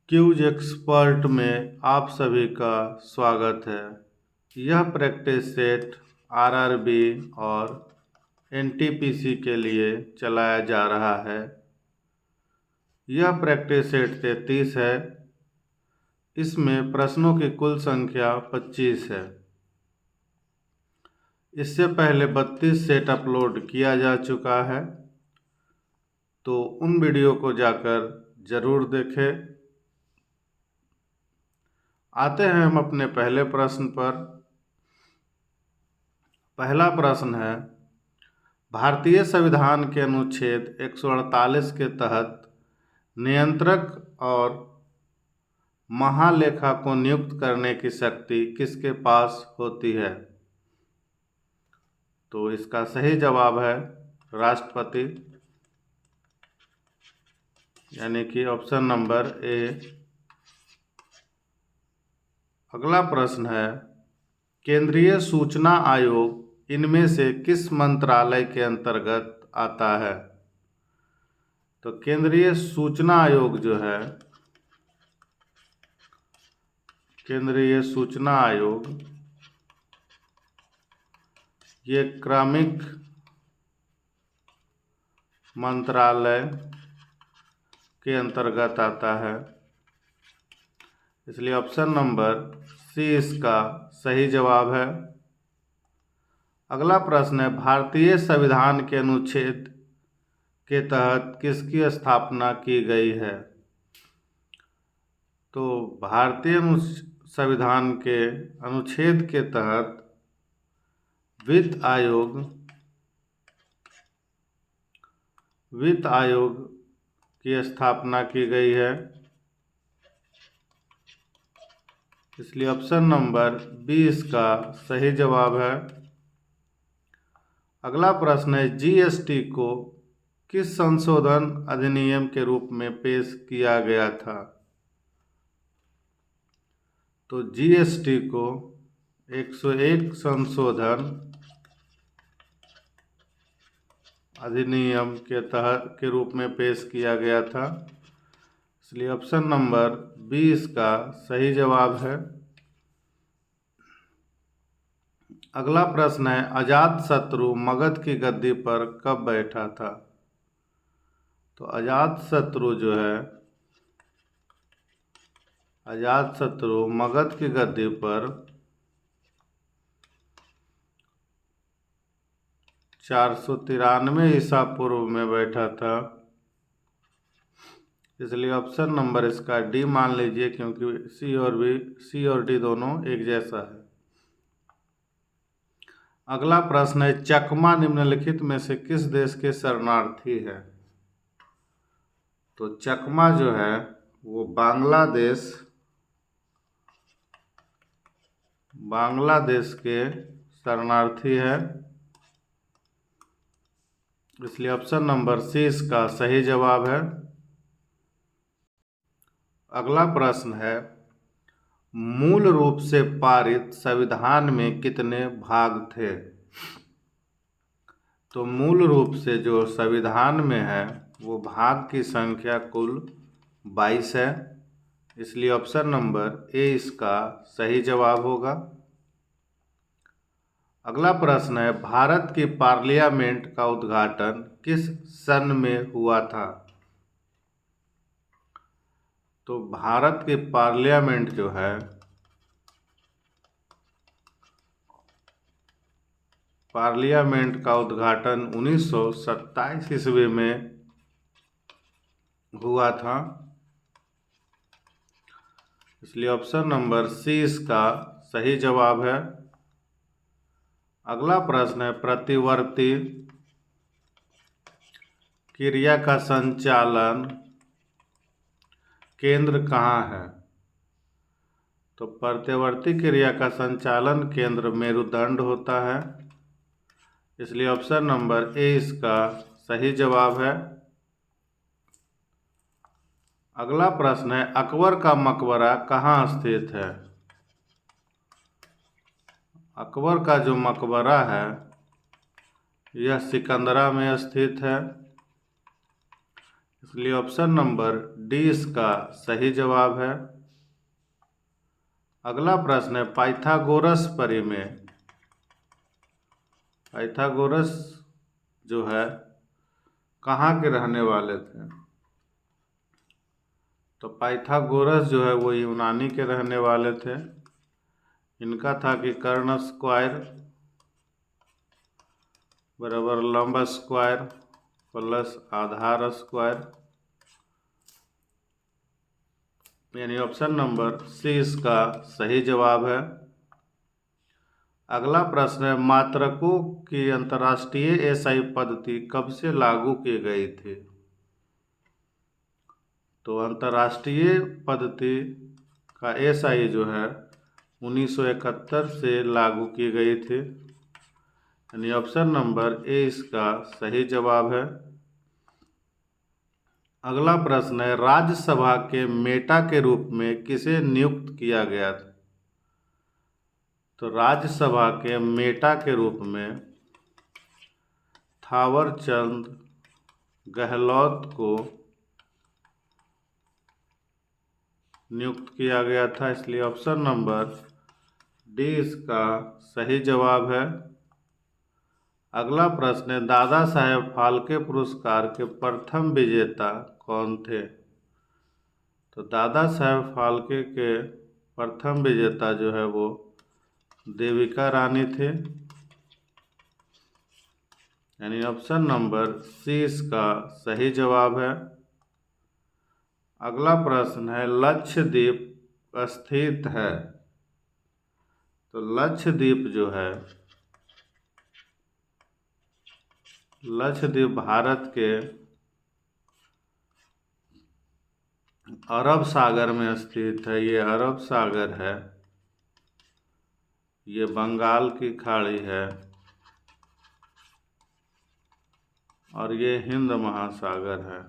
Cues expert में आप सभी का स्वागत है। यह प्रैक्टिस सेट आरआरबी और एनटीपीसी के लिए चलाया जा रहा है। यह प्रैक्टिस सेट 33 है। इसमें प्रश्नों की कुल संख्या 25 है। इससे पहले 32 सेट अपलोड किया जा चुका है, तो उन वीडियो को जाकर ज़रूर देखें। आते हैं हम अपने पहले प्रश्न पर। पहला प्रश्न है, भारतीय संविधान के अनुच्छेद 148 के तहत नियंत्रक और महालेखा को नियुक्त करने की शक्ति किसके पास होती है? तो इसका सही जवाब है राष्ट्रपति, यानी कि ऑप्शन नंबर ए। अगला प्रश्न है, केंद्रीय सूचना आयोग इनमें से किस मंत्रालय के अंतर्गत आता है? तो केंद्रीय सूचना आयोग जो है, केंद्रीय सूचना आयोग ये क्रमिक मंत्रालय के अंतर्गत आता है, इसलिए ऑप्शन नंबर सी इसका सही जवाब है। अगला प्रश्न है, भारतीय संविधान के अनुच्छेद के तहत किसकी स्थापना की गई है? तो भारतीय संविधान के अनुच्छेद के तहत वित्त आयोग की स्थापना की गई है, इसलिए ऑप्शन नंबर बी इसका सही जवाब है। अगला प्रश्न है, जीएसटी को किस संशोधन अधिनियम के रूप में पेश किया गया था? तो जीएसटी को 101 संशोधन अधिनियम के रूप में पेश किया गया था, इसलिए ऑप्शन नंबर बी इसका सही जवाब है। अगला प्रश्न है, अजातशत्रु मगध की गद्दी पर कब बैठा था? तो अजातशत्रु जो है, अजातशत्रु मगध की गद्दी पर 493 ईसा पूर्व में बैठा था, इसलिए ऑप्शन नंबर इसका डी मान लीजिए, क्योंकि सी और डी दोनों एक जैसा है। अगला प्रश्न है, चकमा निम्नलिखित में से किस देश के शरणार्थी है? तो चकमा जो है वो बांग्लादेश के शरणार्थी है, इसलिए ऑप्शन नंबर सी इसका सही जवाब है। अगला प्रश्न है, मूल रूप से पारित संविधान में कितने भाग थे? तो मूल रूप से जो संविधान में है वो भाग की संख्या कुल 22 है, इसलिए ऑप्शन नंबर ए इसका सही जवाब होगा। अगला प्रश्न है, भारत की पार्लियामेंट का उद्घाटन किस सन में हुआ था? तो भारत की पार्लियामेंट जो है, पार्लियामेंट का उद्घाटन 1927 ईस्वी में हुआ था, इसलिए ऑप्शन नंबर सी इसका सही जवाब है। अगला प्रश्न है, प्रतिवर्ती क्रिया का संचालन केंद्र कहाँ है? तो प्रतिवर्ती क्रिया का संचालन केंद्र मेरुदंड होता है, इसलिए ऑप्शन नंबर ए इसका सही जवाब है। अगला प्रश्न है, अकबर का मकबरा कहाँ स्थित है? अकबर का जो मकबरा है यह सिकंदरा में स्थित है, इसलिए ऑप्शन नंबर डी इसका सही जवाब है। अगला प्रश्न है पाइथागोरस परिमेय। पाइथागोरस जो है कहाँ के रहने वाले थे? तो पाइथागोरस जो है वो यूनानी के रहने वाले थे। इनका था कि कर्ण स्क्वायर बराबर लंब स्क्वायर प्लस आधार स्क्वायर, यानी ऑप्शन नंबर सी इसका सही जवाब है। अगला प्रश्न है मात्रकों की अंतर्राष्ट्रीय एसआई पद्धति कब से लागू की गई थी? तो अंतर्राष्ट्रीय पद्धति का एसआई जो है 1971 से लागू की गई थी, यानी ऑप्शन नंबर ए इसका सही जवाब है। अगला प्रश्न है राज्यसभा के मेटा के रूप में किसे नियुक्त किया गया था? तो राज्यसभा के मेटा के रूप में थावरचंद गहलोत को नियुक्त किया गया था, इसलिए ऑप्शन नंबर डी इसका सही जवाब है। अगला प्रश्न है दादा साहेब फाल्के पुरस्कार के प्रथम विजेता कौन थे? तो दादा साहेब फाल्के के प्रथम विजेता जो है वो देविका रानी थे, यानी ऑप्शन नंबर सी इसका सही जवाब है। अगला प्रश्न है लक्षद्वीप स्थित है। तो लक्षद्वीप जो है लक्षद्वीप भारत के अरब सागर में स्थित है। ये अरब सागर है, ये बंगाल की खाड़ी है और ये हिंद महासागर है।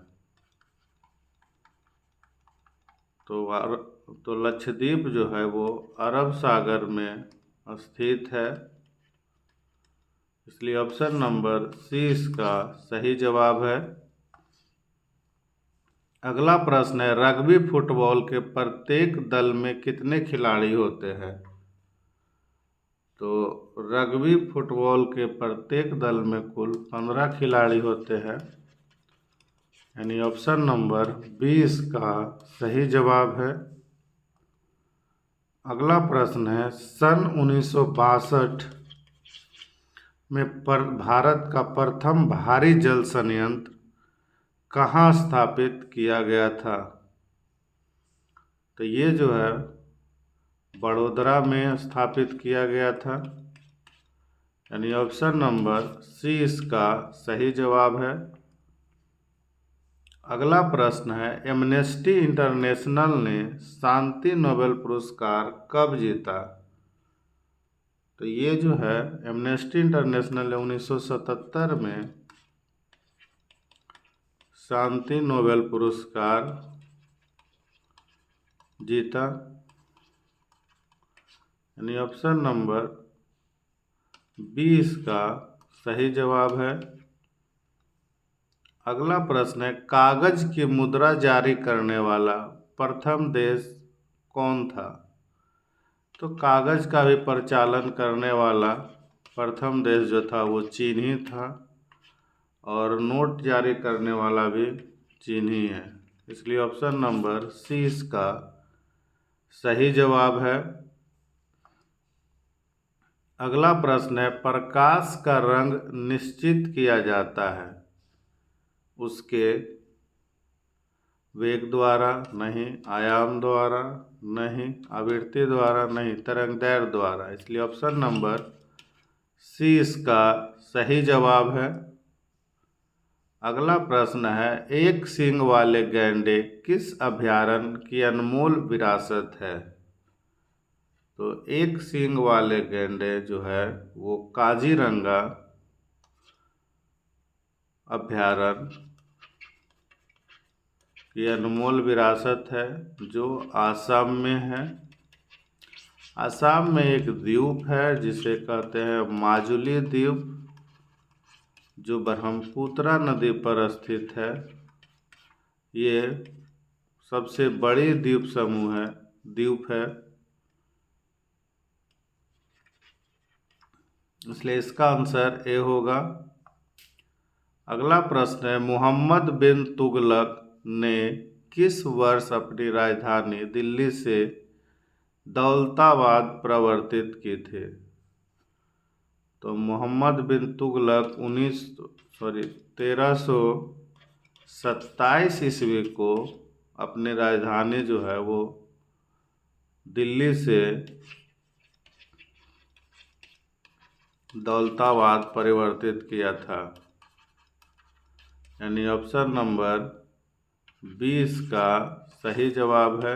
तो लक्षद्वीप जो है वो अरब सागर में स्थित है, इसलिए ऑप्शन नंबर सी इसका सही जवाब है। अगला प्रश्न है रग्बी फुटबॉल के प्रत्येक दल में कितने खिलाड़ी होते हैं? तो रग्बी फुटबॉल के प्रत्येक दल में कुल 15 खिलाड़ी होते हैं, यानी ऑप्शन नंबर 20 का सही जवाब है। अगला प्रश्न है सन 1962 में भारत का प्रथम भारी जल संयंत्र कहाँ स्थापित किया गया था? तो ये जो है बड़ोदरा में स्थापित किया गया था, यानी ऑप्शन नंबर सी इसका सही जवाब है। अगला प्रश्न है एमनेस्टी इंटरनेशनल ने शांति नोबेल पुरस्कार कब जीता? तो ये जो है एमनेस्टी इंटरनेशनल ने 1977 में शांति नोबेल पुरस्कार जीता, यानी ऑप्शन नंबर 20 का सही जवाब है। अगला प्रश्न है कागज की मुद्रा जारी करने वाला प्रथम देश कौन था? तो कागज का भी प्रचालन करने वाला प्रथम देश जो था वो चीन ही था और नोट जारी करने वाला भी चीन ही है, इसलिए ऑप्शन नंबर सी इसका सही जवाब है। अगला प्रश्न है प्रकाश का रंग निश्चित किया जाता है उसके वेग द्वारा नहीं, आयाम द्वारा नहीं, आवृत्ति द्वारा नहीं, तरंगदैर्घ्य द्वारा, इसलिए ऑप्शन नंबर सी इसका सही जवाब है। अगला प्रश्न है एक सींग वाले गैंडे किस अभयारण्य की अनमोल विरासत है? तो एक सींग वाले गैंडे जो है वो काजीरंगा अभयारण्य की अनमोल विरासत है जो आसाम में है। आसाम में एक द्वीप है जिसे कहते हैं माजुली द्वीप, जो ब्रह्मपुत्रा नदी पर स्थित है, ये सबसे बड़ी द्वीप समूह है, द्वीप है, इसलिए इसका आंसर ए होगा। अगला प्रश्न है, मोहम्मद बिन तुगलक ने किस वर्ष अपनी राजधानी दिल्ली से दौलताबाद परिवर्तित की थी? तो मोहम्मद बिन तुगलक 1327 ईस्वी को अपनी राजधानी जो है वो दिल्ली से दौलताबाद परिवर्तित किया था, यानी ऑप्शन नंबर 20 का सही जवाब है।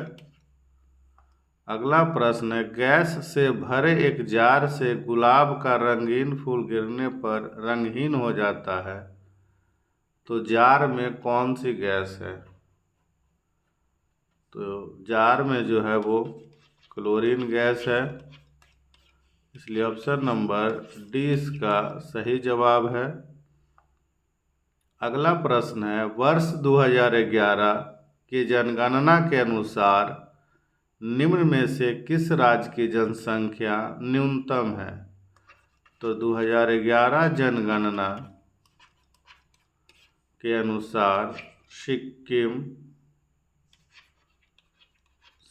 अगला प्रश्न है, गैस से भरे एक जार से गुलाब का रंगीन फूल गिरने पर रंगहीन हो जाता है, तो जार में कौन सी गैस है? तो जार में जो है वो क्लोरीन गैस है, इसलिए ऑप्शन नंबर डी इसका सही जवाब है। अगला प्रश्न है, वर्ष 2011 की जनगणना के अनुसार निम्न में से किस राज्य की जनसंख्या न्यूनतम है? तो 2011 जनगणना के अनुसार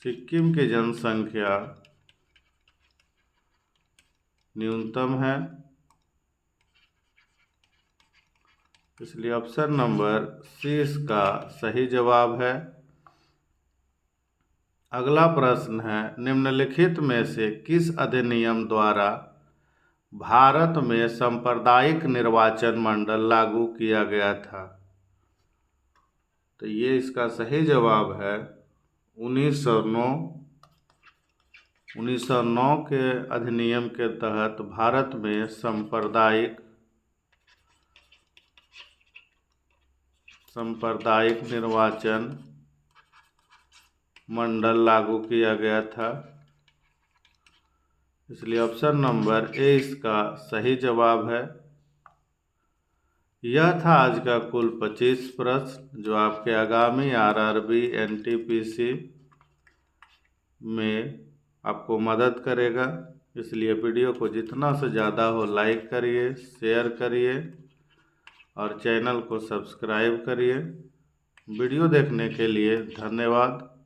सिक्किम की जनसंख्या न्यूनतम है, इसलिए ऑप्शन नंबर सी इसका सही जवाब है। अगला प्रश्न है, निम्नलिखित में से किस अधिनियम द्वारा भारत में सांप्रदायिक निर्वाचन मंडल लागू किया गया था? तो ये इसका सही जवाब है 1909 के अधिनियम के तहत भारत में सांप्रदायिक निर्वाचन मंडल लागू किया गया था, इसलिए ऑप्शन नंबर ए इसका सही जवाब है। यह था आज का कुल 25 प्रश्न जो आपके आगामी आरआरबी एनटीपीसी में आपको मदद करेगा, इसलिए वीडियो को जितना से ज़्यादा हो लाइक करिए, शेयर करिए और चैनल को सब्सक्राइब करिए। वीडियो देखने के लिए धन्यवाद।